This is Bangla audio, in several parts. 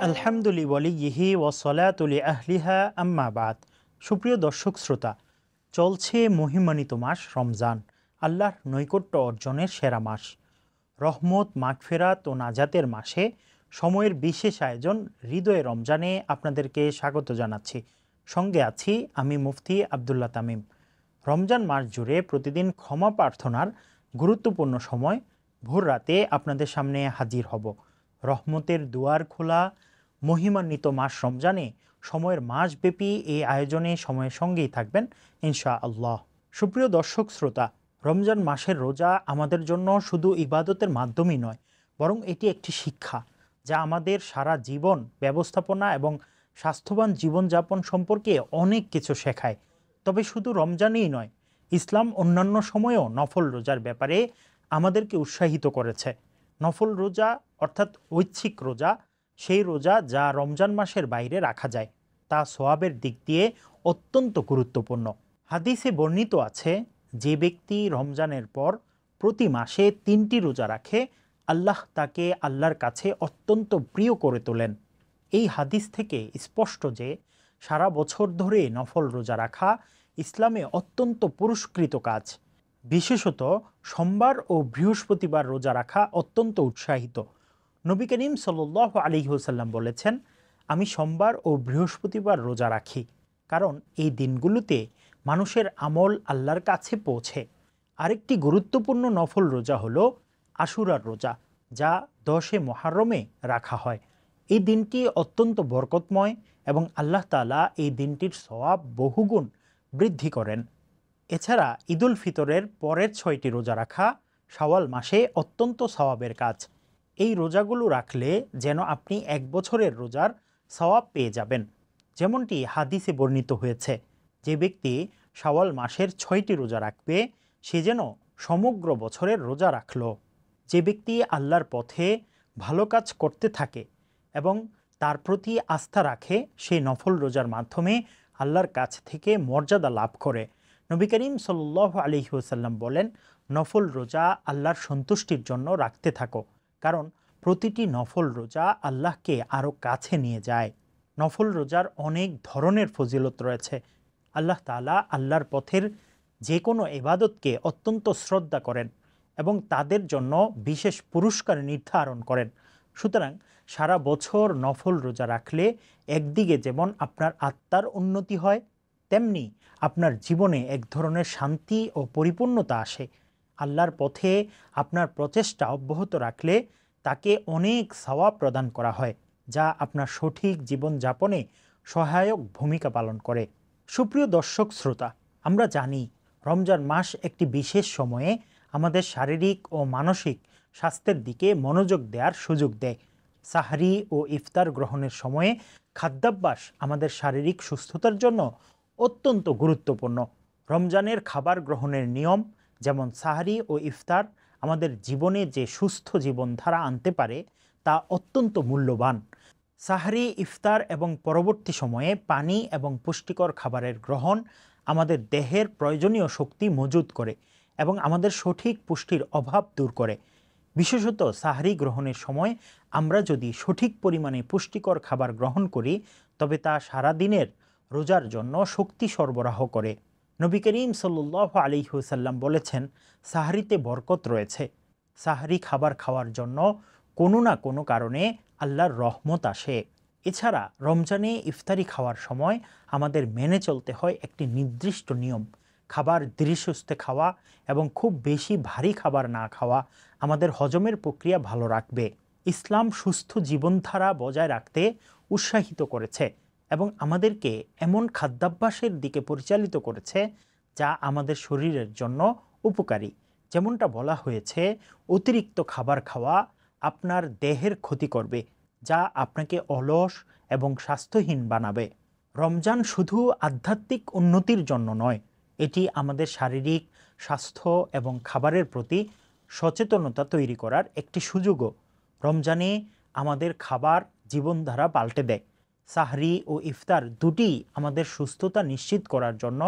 আলহামদুলিল্লাহি ওয়াসসালাতুলি আহলিহা আম্মা বাদ। সুপ্রিয় দর্শক শ্রোতা, চলছে মহিমান্বিত মাস রমজান, আল্লাহর নৈকট্য অর্জনের সেরা মাস। রহমত, মাগফিরাত ও নাজাতের মাসে সময়ের বিশেষ আয়োজন হৃদয়ে রমজানে আপনাদেরকে স্বাগত জানাচ্ছি। সঙ্গে আছি আমি মুফতি আবদুল্লাহ তামিম। রমজান মাস জুড়ে প্রতিদিন ক্ষমা প্রার্থনার গুরুত্বপূর্ণ সময় ভোর রাতে আপনাদের সামনে হাজির হব। রহমতের দুয়ার খোলা মহিমান্বিত মাস রমজানে সময়ের মাসব্যাপী এই আয়োজনে সময়ের সঙ্গেই থাকবেন ইনশা আল্লাহ। সুপ্রিয় দর্শক শ্রোতা, রমজান মাসের রোজা আমাদের জন্য শুধু ইবাদতের মাধ্যমই নয়, বরং এটি একটি শিক্ষা যা আমাদের সারা জীবন ব্যবস্থাপনা এবং স্বাস্থ্যবান জীবনযাপন সম্পর্কে অনেক কিছু শেখায়। তবে শুধু রমজানেই নয়, ইসলাম অন্যান্য সময়েও নফল রোজার ব্যাপারে আমাদেরকে উৎসাহিত করেছে। নফল রোজা অর্থাৎ ঐচ্ছিক রোজা, সেই রোজা যা রমজান মাসের বাইরে রাখা যায়, তা সওয়াবের দিক দিয়ে অত্যন্ত গুরুত্বপূর্ণ। হাদিসে বর্ণিত আছে, যে ব্যক্তি রমজানের পর প্রতি মাসে 3টি রোজা রাখে, আল্লাহ তাকে আল্লাহর কাছে অত্যন্ত প্রিয় করে তোলেন। এই হাদিস থেকে স্পষ্ট যে সারা বছর ধরে নফল রোজা রাখা ইসলামে অত্যন্ত পুরস্কৃত কাজ। বিশেষত সোমবার ও বৃহস্পতিবার রোজা রাখা অত্যন্ত উৎসাহিত। নবী করিম সাল্লাল্লাহু আলাইহি ওয়াসাল্লাম বলেছেন, আমি সোমবার ও বৃহস্পতিবার রোজা রাখি, কারণ এই দিনগুলোতে মানুষের আমল আল্লাহর কাছে পৌঁছে। আরেকটি গুরুত্বপূর্ণ নফল রোজা হলো আশুরার রোজা, যা 10 মুহররমে রাখা হয়। এই দিনটি অত্যন্ত বরকতময় এবং আল্লাহ তাআলা এই দিনটির সওয়াব বহুগুণ বৃদ্ধি করেন। এছাড়া ঈদুল ফিতরের পরের 6টি রোজা রাখা শাওয়াল মাসে অত্যন্ত সওয়াবের কাজ। এই রোজাগুলো রাখলে যেন আপনি 1 বছরের রোজার সওয়াব পেয়ে যাবেন। যেমনটি হাদিসে বর্ণিত হয়েছে, যে ব্যক্তি শাওয়াল মাসের 6টি রোজা রাখবে, সে যেন সমগ্র বছরের রোজা রাখল। যে ব্যক্তি আল্লাহর পথে ভালো কাজ করতে থাকে এবং তার প্রতি আস্থা রাখে, সেই নফল রোজার মাধ্যমে আল্লাহর কাছ থেকে মর্যাদা লাভ করে। নবী করিম সাল্লাল্লাহু আলাইহি ওয়াসাল্লাম বলেন, নফল রোজা আল্লাহর সন্তুষ্টির জন্য রাখতে থাকো, কারণ প্রতিটি নফল রোজা আল্লাহকে আরও কাছে নিয়ে যায়। নফল রোজার অনেক ধরনের ফজিলত রয়েছে। আল্লাহ তাআলা আল্লাহর পথের যে কোনো ইবাদতকে অত্যন্ত শ্রদ্ধা করেন এবং তাদের জন্য বিশেষ পুরস্কার নির্ধারণ করেন। সুতরাং সারা বছর নফল রোজা রাখলে একদিকে যেমন আপনার আত্মার উন্নতি হয়, তেমনি আপনার জীবনে এক ধরনের শান্তি ও পরিপূর্ণতা আসে। আল্লাহর পথে আপনার প্রচেষ্টা অব্যাহত রাখলে তাকে অনেক সওয়াব প্রদান করা হয়, যা আপনার সঠিক জীবনযাপনে সহায়ক ভূমিকা পালন করে। সুপ্রিয় দর্শক শ্রোতা, আমরা জানি রমজান মাস একটি বিশেষ সময়ে আমাদের শারীরিক ও মানসিক স্বাস্থ্যের দিকে মনোযোগ দেওয়ার সুযোগ দেয়। সাহরি ও ইফতার গ্রহণের সময়ে খাদ্যাভ্যাস আমাদের শারীরিক সুস্থতার জন্য অত্যন্ত গুরুত্বপূর্ণ। রমজানের খাবার গ্রহণের নিয়ম, যেমন সাহরি ও ইফতার, আমাদের জীবনে যে সুস্থ জীবনধারা আনতে পারে তা অত্যন্ত মূল্যবান। সাহরি, ইফতার এবং পরবর্তী সময়ে পানি এবং পুষ্টিকর খাবারের গ্রহণ আমাদের দেহের প্রয়োজনীয় শক্তি মজুত করে এবং আমাদের সঠিক পুষ্টির অভাব দূর করে। বিশেষত সাহরি গ্রহণের সময় আমরা যদি সঠিক পরিমাণে পুষ্টিকর খাবার গ্রহণ করি, তবে তা সারাদিনের রোজার জন্য শক্তি সরবরাহ করে। নবী করিম সাল্লাল্লাহু আলাইহি ওয়াসাল্লাম বলেছেন, সাহরিতে বরকত রয়েছে। সাহরি খাবার খাওয়ার জন্য কোনো না কোনো কারণে আল্লাহর রহমত আসে। এছাড়া রমজানে ইফতারি খাওয়ার সময় আমাদের মেনে চলতে হয় একটি নির্দিষ্ট নিয়ম। খাবার ধীরে সুস্থে খাওয়া এবং খুব বেশি ভারী খাবার না খাওয়া আমাদের হজমের প্রক্রিয়া ভালো রাখবে। ইসলাম সুস্থ জীবনধারা বজায় রাখতে উৎসাহিত করেছে এবং আমাদেরকে এমন খাদ্যাভ্যাসের দিকে পরিচালিত করেছে যা আমাদের শরীরের জন্য উপকারী। যেমনটা বলা হয়েছে, অতিরিক্ত খাবার খাওয়া আপনার দেহের ক্ষতি করবে, যা আপনাকে অলস এবং স্বাস্থ্যহীন বানাবে। রমজান শুধু আধ্যাত্মিক উন্নতির জন্য নয়, এটি আমাদের শারীরিক স্বাস্থ্য এবং খাবারের প্রতি সচেতনতা তৈরি করার একটি সুযোগও। রমজানে আমাদের খাবার জীবনধারা পাল্টে দেয়। সাহরি ও ইফতার দুটি আমাদের সুস্থতা নিশ্চিত করার জন্য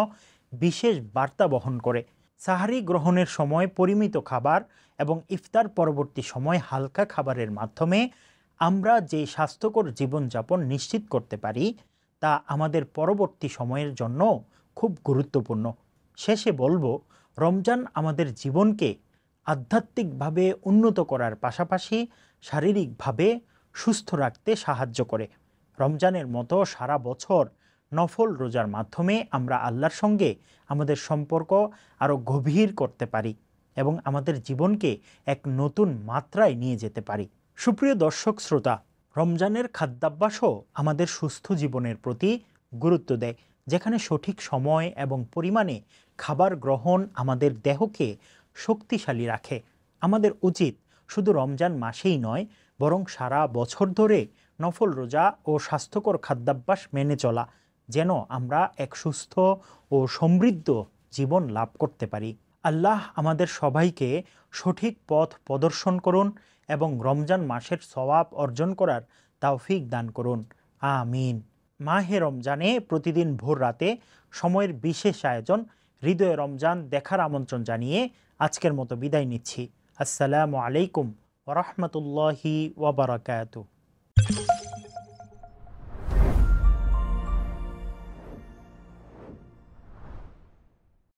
বিশেষ বার্তা বহন করে। সাহরি গ্রহণের সময় পরিমিত খাবার এবং ইফতার পরবর্তী সময় হালকা খাবারের মাধ্যমে আমরা যে স্বাস্থ্যকর জীবনযাপন নিশ্চিত করতে পারি তা আমাদের পরবর্তী সময়ের জন্য খুব গুরুত্বপূর্ণ। শেষে বলবো, রমজান আমাদের জীবনকে আধ্যাত্মিকভাবে উন্নত করার পাশাপাশি শারীরিকভাবে সুস্থ রাখতে সাহায্য করে। রমজানের মতো সারা বছর নফল রোজার মাধ্যমে আমরা আল্লাহর সঙ্গে আমাদের সম্পর্ক আরও গভীর করতে পারি এবং আমাদের জীবনকে এক নতুন মাত্রায় নিয়ে যেতে পারি। সুপ্রিয় দর্শক শ্রোতা, রমজানের খাদ্যাভ্যাসও আমাদের সুস্থ জীবনের প্রতি গুরুত্ব দেয়, যেখানে সঠিক সময় এবং পরিমাণে খাবার গ্রহণ আমাদের দেহকে শক্তিশালী রাখে। আমাদের উচিত শুধু রমজান মাসেই নয়, বরং সারা বছর ধরে নফল রোজা ও স্বাস্থ্যকর খাদ্যাভ্যাস মেনে চলা, যেন আমরা এক সুস্থ ও সমৃদ্ধ জীবন লাভ করতে পারি। আল্লাহ আমাদের সবাইকে সঠিক পথ প্রদর্শন করুন এবং রমজান মাসের সওয়াব অর্জন করার তৌফিক দান করুন। আমিন। মাহে রমজানে প্রতিদিন ভোর রাতে সময়ের বিশেষ আয়োজন হৃদয়ে রমজান দেখার আমন্ত্রণ জানিয়ে আজকের মতো বিদায় নিচ্ছি। আসসালামু আলাইকুম ওয়া রাহমাতুল্লাহি ওয়া বারাকাতুহু।